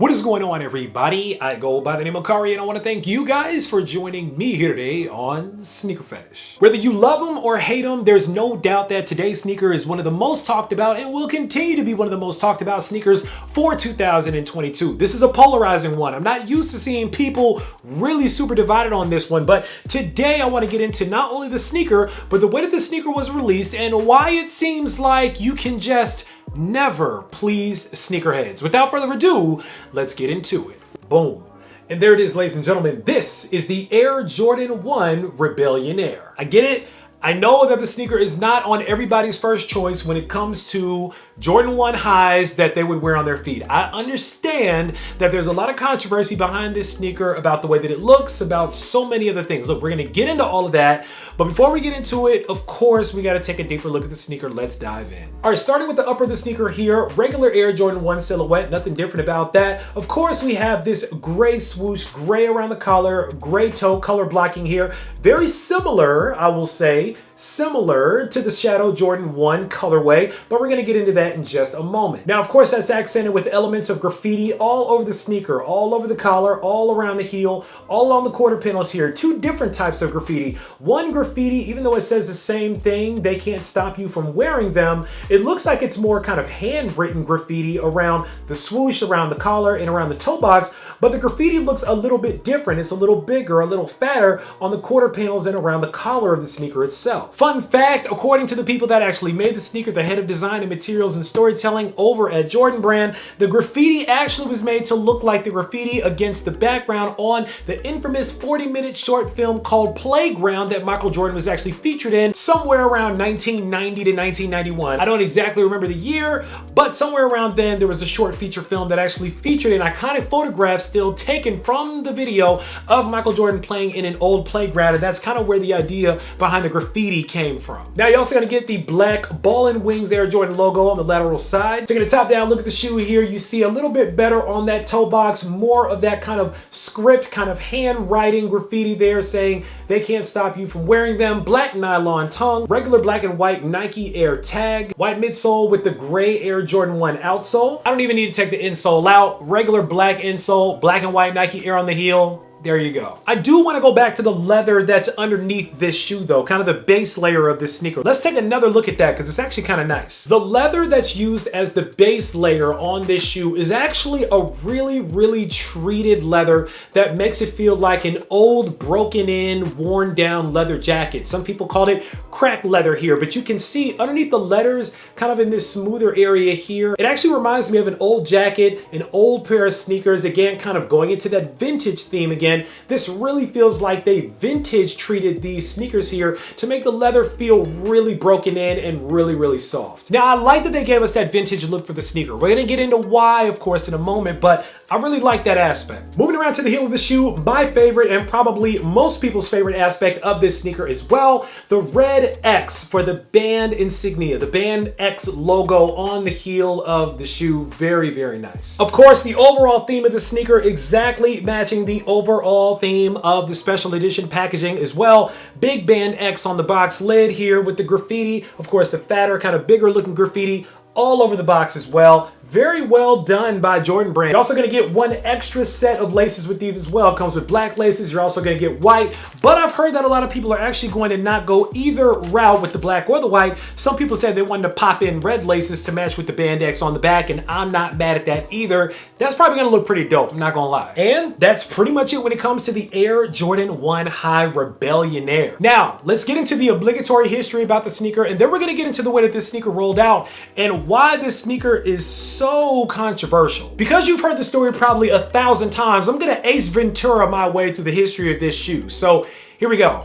What is going on, everybody? I go by the name of Kari, and I want to thank you guys for joining me here today on Sneaker Fetish. Whether you love them or hate them, there's no doubt that today's sneaker is one of the most talked about and will continue to be one of the most talked about sneakers for 2022. This is a polarizing one. I'm not used to seeing people really super divided on this one, but today I want to get into not only the sneaker, but the way that the sneaker was released and why it seems like you can just never please sneakerheads. Without further ado, let's get into it. Boom. And there it is, ladies and gentlemen. This is the Air Jordan 1 Rebellionaire. I get it. I know that the sneaker is not on everybody's first choice when it comes to Jordan 1 highs that they would wear on their feet. I understand that there's a lot of controversy behind this sneaker about the way that it looks, about so many other things. Look, we're gonna get into all of that, but before we get into it, of course, we gotta take a deeper look at the sneaker. Let's dive in. All right, starting with the upper of the sneaker here, regular Air Jordan 1 silhouette, nothing different about that. Of course, we have this gray swoosh, gray around the collar, gray toe, color blocking here. Very similar, I will say, similar to the Shadow Jordan 1 colorway, but we're gonna get into that in just a moment. Now, of course, that's accented with elements of graffiti all over the sneaker, all over the collar, all around the heel, all along the quarter panels here. Two different types of graffiti. One graffiti, even though it says the same thing, they can't stop you from wearing them, it looks like it's more kind of handwritten graffiti around the swoosh, around the collar, and around the toe box, but the graffiti looks a little bit different. It's a little bigger, a little fatter on the quarter panels and around the collar of the sneaker itself. Fun fact, according to the people that actually made the sneaker, the head of design and materials and storytelling over at Jordan Brand, the graffiti actually was made to look like the graffiti against the background on the infamous 40-minute short film called Playground that Michael Jordan was actually featured in somewhere around 1990 to 1991. I don't exactly remember the year, but somewhere around then there was a short feature film that actually featured an iconic photograph still taken from the video of Michael Jordan playing in an old playground, and that's kind of where the idea behind the graffiti came from. Now you're also gonna get the black ball and wings Air Jordan logo on the lateral side. Taking a top down look at the shoe here, you see a little bit better on that toe box, more of that kind of script, kind of handwriting graffiti there saying they can't stop you from wearing them. Black nylon tongue, regular black and white Nike Air tag, white midsole with the gray Air Jordan 1 outsole. I don't even need to take the insole out. Regular black insole, black and white Nike Air on the heel. There you go. I do want to go back to the leather that's underneath this shoe though, kind of the base layer of this sneaker. Let's take another look at that because it's actually kind of nice. The leather that's used as the base layer on this shoe is actually a really treated leather that makes it feel like an old, broken in, worn down leather jacket. Some people call it cracked leather here, but you can see underneath the letters, kind of in this smoother area here, it actually reminds me of an old jacket, an old pair of sneakers, again, kind of going into that vintage theme again. This really feels like they vintage treated these sneakers here to make the leather feel really broken in and really soft. Now, I like that they gave us that vintage look for the sneaker. We're gonna get into why, of course, in a moment, but I really like that aspect. Moving around to the heel of the shoe, my favorite and probably most people's favorite aspect of this sneaker as well, the red X for the band insignia, the band X logo on the heel of the shoe. Very nice. Of course, the overall theme of the sneaker exactly matching the overall theme of the special edition packaging as well. Big band X on the box lid here with the graffiti. Of course, the fatter, kind of bigger looking graffiti all over the box as well. Very well done by Jordan Brand. You're also gonna get one extra set of laces with these as well. It comes with black laces. You're also gonna get white, but I've heard that a lot of people are actually going to not go either route with the black or the white. Some people said they wanted to pop in red laces to match with the band X on the back, and I'm not mad at that either. That's probably gonna look pretty dope, I'm not gonna lie. And that's pretty much it when it comes to the Air Jordan 1 High Rebellionaire. Now, let's get into the obligatory history about the sneaker, and then we're gonna get into the way that this sneaker rolled out and why this sneaker is so controversial. Because you've heard the story probably 1,000 times, I'm gonna Ace Ventura my way through the history of this shoe. So here we go.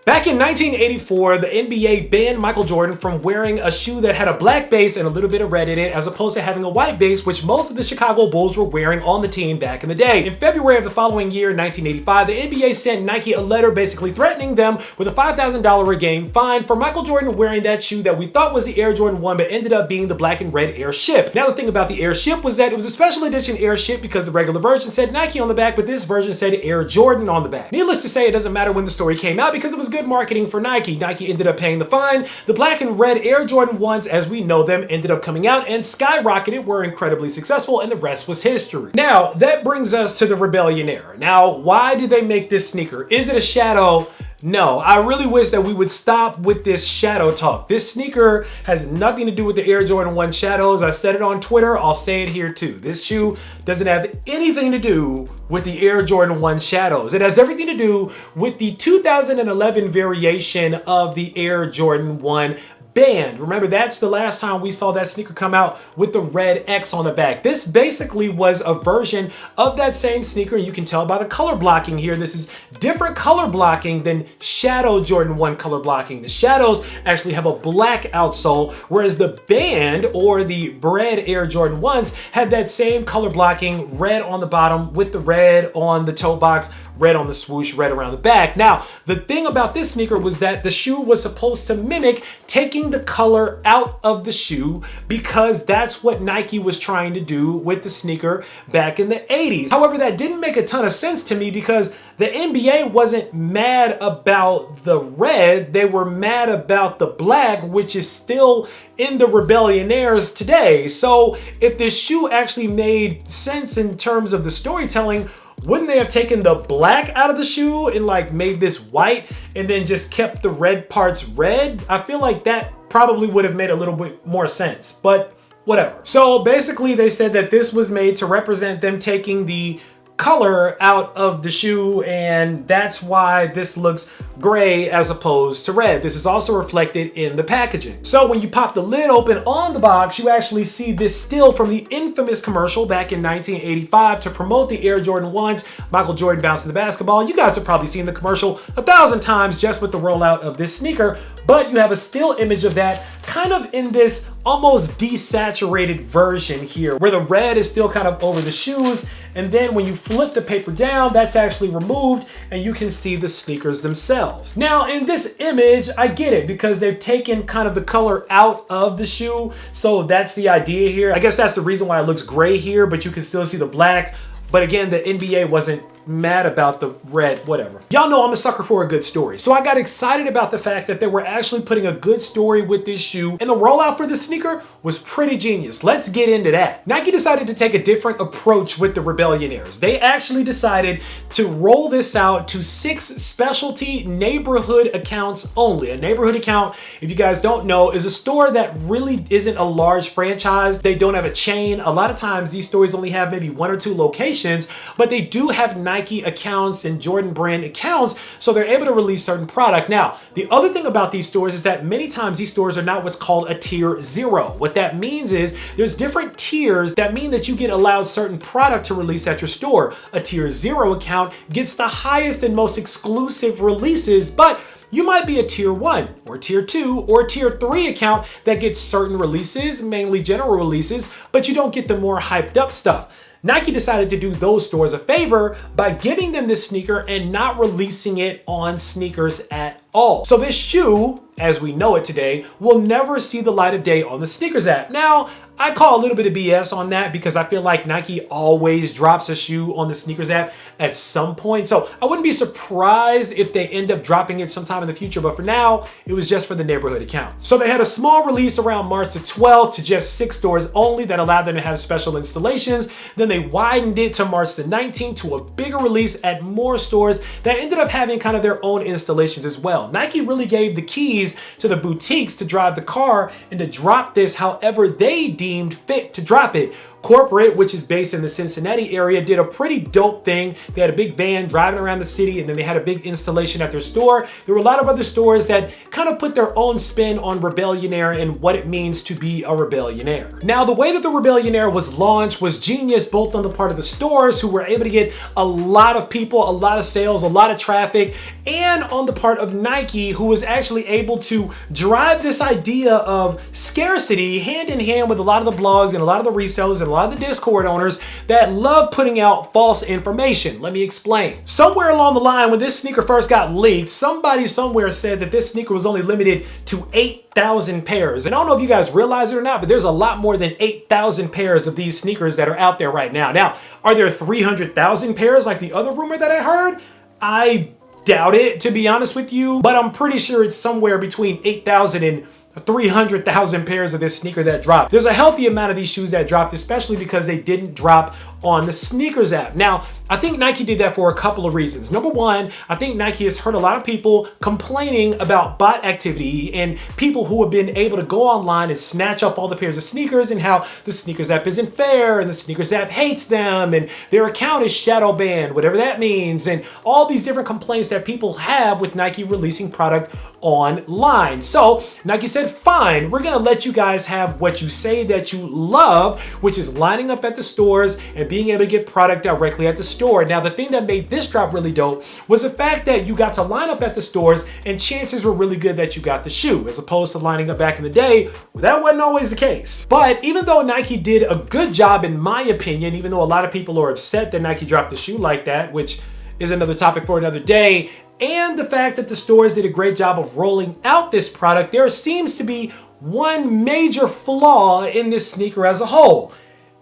Back in 1984, the NBA banned Michael Jordan from wearing a shoe that had a black base and a little bit of red in it, as opposed to having a white base, which most of the Chicago Bulls were wearing on the team back in the day. In February of the following year, 1985, the NBA sent Nike a letter basically threatening them with a $5,000 a game fine for Michael Jordan wearing that shoe that we thought was the Air Jordan 1, but ended up being the black and red Airship. Now, the thing about the Airship was that it was a special edition Airship because the regular version said Nike on the back, but this version said Air Jordan on the back. Needless to say, it doesn't matter when the story came out because it was good marketing for Nike. Nike ended up paying the fine. The black and red Air Jordan 1s, as we know them, ended up coming out and skyrocketed, were incredibly successful, and the rest was history. Now, that brings us to the REBELLIONAIRE. Now, why did they make this sneaker? Is it a shadow? No, I really wish that we would stop with this shadow talk. This sneaker has nothing to do with the Air Jordan 1 shadows. I said it on Twitter, I'll say it here too. This shoe doesn't have anything to do with the Air Jordan 1 shadows. It has everything to do with the 2011 variation of the Air Jordan 1 band. Remember, that's the last time we saw that sneaker come out with the red X on the back. This basically was a version of that same sneaker. You can tell by the color blocking here. This is different color blocking than Shadow Jordan 1 color blocking. The Shadows actually have a black outsole, whereas the band or the red Air Jordan 1s had that same color blocking, red on the bottom with the red on the toe box, red on the swoosh, red around the back. Now, the thing about this sneaker was that the shoe was supposed to mimic taking the color out of the shoe, because that's what Nike was trying to do with the sneaker back in the 80s. However, that didn't make a ton of sense to me because the NBA wasn't mad about the red, they were mad about the black, which is still in the REBELLIONAIREs today. So if this shoe actually made sense in terms of the storytelling, wouldn't they have taken the black out of the shoe and like made this white and then just kept the red parts red? I feel like that probably would have made a little bit more sense, but whatever. So basically they said that this was made to represent them taking the color out of the shoe, and that's why this looks gray as opposed to red. This is also reflected in the packaging. So when you pop the lid open on the box, you actually see this still from the infamous commercial back in 1985 to promote the Air Jordan 1s, Michael Jordan bouncing the basketball. You guys have probably seen the commercial 1,000 times just with the rollout of this sneaker, but you have a still image of that kind of in this almost desaturated version here, where the red is still kind of over the shoes, and then when you flip the paper down, that's actually removed and you can see the sneakers themselves. Now in this image, I get it because they've taken kind of the color out of the shoe, so that's the idea here. I guess that's the reason why it looks gray here, but you can still see the black. But again, the NBA wasn't mad about the red, whatever. Y'all know I'm a sucker for a good story. So I got excited about the fact that they were actually putting a good story with this shoe, and the rollout for the sneaker was pretty genius. Let's get into that. Nike decided to take a different approach with the REBELLIONAIREs. They actually decided to roll this out to 6 specialty neighborhood accounts only. A neighborhood account, if you guys don't know, is a store that really isn't a large franchise. They don't have a chain. A lot of times these stores only have maybe 1 or 2 locations, but they do have Nike accounts and Jordan brand accounts, so they're able to release certain product. Now, the other thing about these stores is that many times these stores are not what's called a tier 0. What that means is there's different tiers that mean that you get allowed certain product to release at your store. A tier 0 account gets the highest and most exclusive releases, but you might be a tier 1 or tier 2 or tier 3 account that gets certain releases, mainly general releases, but you don't get the more hyped up stuff. Nike decided to do those stores a favor by giving them this sneaker and not releasing it on sneakers at all. So this shoe, as we know it today, will never see the light of day on the sneakers app. Now, I call a little bit of BS on that because I feel like Nike always drops a shoe on the sneakers app at some point. So I wouldn't be surprised if they end up dropping it sometime in the future, but for now, it was just for the neighborhood accounts. So they had a small release around March the 12th to just 6 stores only that allowed them to have special installations. Then they widened it to March the 19th to a bigger release at more stores that ended up having kind of their own installations as well. Nike really gave the keys to the boutiques to drive the car and to drop this however they deemed fit to drop it. Corporate, which is based in the Cincinnati area, did a pretty dope thing. They had a big van driving around the city, and then they had a big installation at their store. There were a lot of other stores that kind of put their own spin on REBELLIONAIRE and what it means to be a REBELLIONAIRE. Now, the way that the REBELLIONAIRE was launched was genius, both on the part of the stores, who were able to get a lot of people, a lot of sales, a lot of traffic, and on the part of Nike, who was actually able to drive this idea of scarcity hand in hand with a lot of the blogs and a lot of the resellers and a lot of the Discord owners that love putting out false information. Let me explain. Somewhere along the line, when this sneaker first got leaked, somebody somewhere said that this sneaker was only limited to 8,000 pairs. And I don't know if you guys realize it or not, but there's a lot more than 8,000 pairs of these sneakers that are out there right now. Now, are there 300,000 pairs like the other rumor that I heard? I doubt it, to be honest with you, but I'm pretty sure it's somewhere between 8,000 and 300,000 pairs of this sneaker that dropped. There's a healthy amount of these shoes that dropped, especially because they didn't drop on the sneakers app. Now, I think Nike did that for a couple of reasons. Number one, I think Nike has heard a lot of people complaining about bot activity and people who have been able to go online and snatch up all the pairs of sneakers, and how the sneakers app isn't fair and the sneakers app hates them and their account is shadow banned, whatever that means, and all these different complaints that people have with Nike releasing product online. So Nike said, fine, we're gonna let you guys have what you say that you love, which is lining up at the stores and being able to get product directly at the store. Now, the thing that made this drop really dope was the fact that you got to line up at the stores and chances were really good that you got the shoe, as opposed to lining up back in the day where that wasn't always the case. But even though Nike did a good job, in my opinion, even though a lot of people are upset that Nike dropped the shoe like that, which is another topic for another day, and the fact that the stores did a great job of rolling out this product, there seems to be one major flaw in this sneaker as a whole.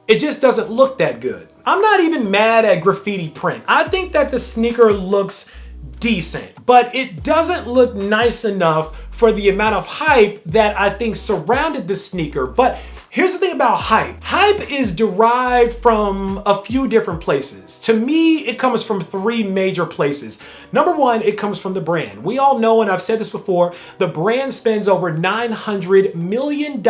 It just doesn't look that good. I'm not even mad at graffiti print. I think that the sneaker looks decent, but it doesn't look nice enough for the amount of hype that I think surrounded the sneaker. But here's the thing about hype. Hype is derived from a few different places. To me, it comes from three major places. Number one, it comes from the brand. We all know, and I've said this before, the brand spends over $900 million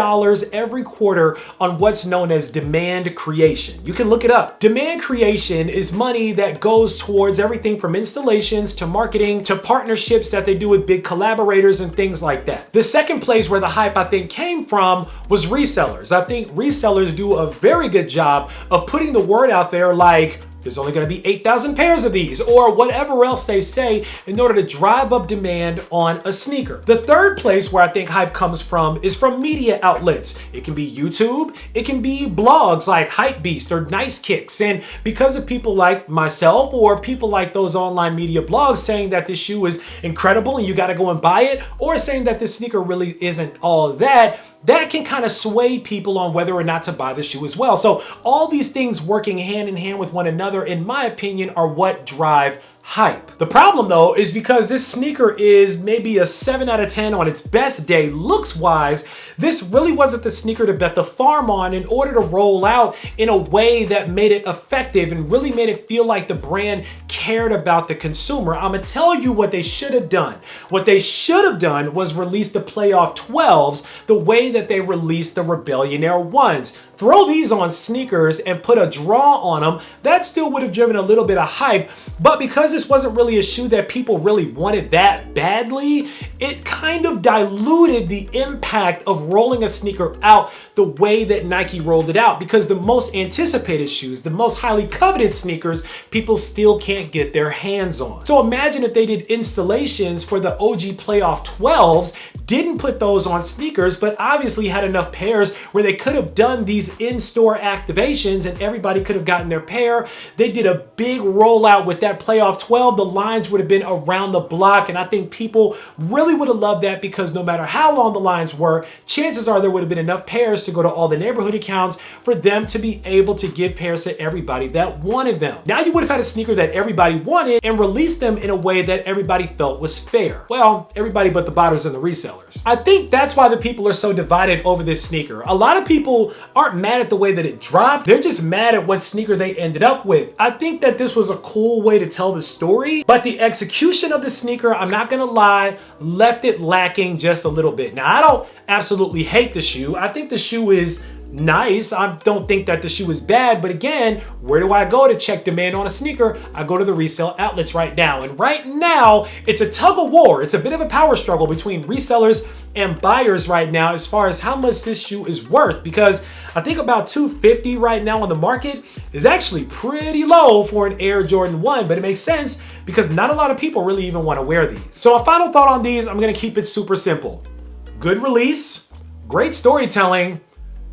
every quarter on what's known as demand creation. You can look it up. Demand creation is money that goes towards everything from installations to marketing to partnerships that they do with big collaborators and things like that. The second place where the hype, I think, came from was resellers. I think resellers do a very good job of putting the word out there, like, there's only going to be 8,000 pairs of these, or whatever else they say, in order to drive up demand on a sneaker. The third place where I think hype comes from is from media outlets. It can be YouTube, it can be blogs like Hypebeast or Nice Kicks, and because of people like myself or people like those online media blogs saying that this shoe is incredible and you got to go and buy it, or saying that this sneaker really isn't all that, that can kind of sway people on whether or not to buy the shoe as well. So all these things working hand in hand with one another, in my opinion, are what drive hype. The problem though is because this sneaker is maybe a 7 out of 10 on its best day looks wise, this really wasn't the sneaker to bet the farm on in order to roll out in a way that made it effective and really made it feel like the brand cared about the consumer. I'm gonna tell you what they should have done. What they should have done was release the playoff 12s the way that they released the Rebellionaire 1s. Throw these on sneakers and put a draw on them. That still would have driven a little bit of hype, but because this wasn't really a shoe that people really wanted that badly, it kind of diluted the impact of rolling a sneaker out the way that Nike rolled it out, because the most anticipated shoes, the most highly coveted sneakers, people still can't get their hands on. So imagine if they did installations for the OG playoff 12s, didn't put those on sneakers, but obviously had enough pairs where they could have done these in-store activations and everybody could have gotten their pair. They did a big rollout with that playoff 12. The lines would have been around the block, and I think people really would have loved that, because no matter how long the lines were, chances are there would have been enough pairs to go to all the neighborhood accounts for them to be able to give pairs to everybody that wanted them. Now you would have had a sneaker that everybody wanted and released them in a way that everybody felt was fair. Well, everybody but the botters and the resellers. I think that's why the people are so divided over this sneaker. A lot of people aren't mad at the way that it dropped. They're just mad at what sneaker they ended up with. I think that this was a cool way to tell the story, but the execution of the sneaker, I'm not gonna lie, left it lacking just a little bit. Now, I don't absolutely hate the shoe. I think the shoe is nice. I don't think that the shoe is bad, but again, where do I go to check demand on a sneaker? I go to the resale outlets right now, and right now it's a tug of war. It's a bit of a power struggle between resellers and buyers right now as far as how much this shoe is worth, because I think about $250 right now on the market is actually pretty low for an Air Jordan 1, but it makes sense because not a lot of people really even want to wear these. So a final thought on these, I'm gonna keep it super simple. Good release, great storytelling,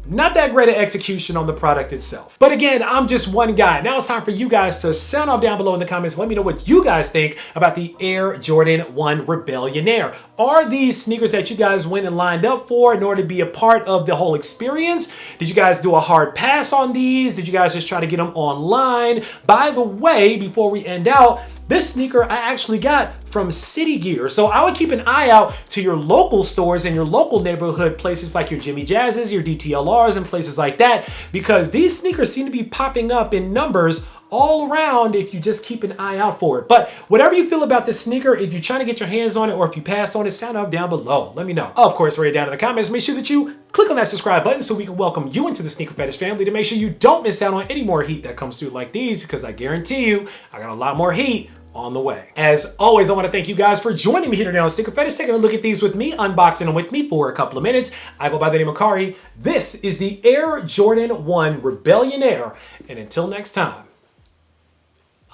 not that great an execution on the product itself. But again, I'm just one guy. Now it's time for you guys to sound off down below in the comments. Let me know what you guys think about the Air Jordan 1 Rebellionaire. Are these sneakers that you guys went and lined up for in order to be a part of the whole experience? Did you guys do a hard pass on these? Did you guys just try to get them online? By the way, before we end out, This sneaker I actually got from City Gear. So I would keep an eye out to your local stores and your local neighborhood places like your Jimmy Jazzes, your DTLRs, and places like that, because these sneakers seem to be popping up in numbers all around if you just keep an eye out for it. But whatever you feel about this sneaker, if you're trying to get your hands on it or if you pass on it, sound off down below. Let me know. Of course, write it down in the comments. Make sure that you click on that subscribe button so we can welcome you into the Sneaker Fetish family, to make sure you don't miss out on any more heat that comes through like these, because I guarantee you, I got a lot more heat on the way. As always, I want to thank you guys for joining me here today on Sneaker Fetish, taking a look at these with me, unboxing them with me for a couple of minutes. I go by the name of Kari. This is the Air Jordan 1 Rebellionaire. And until next time,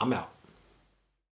I'm out.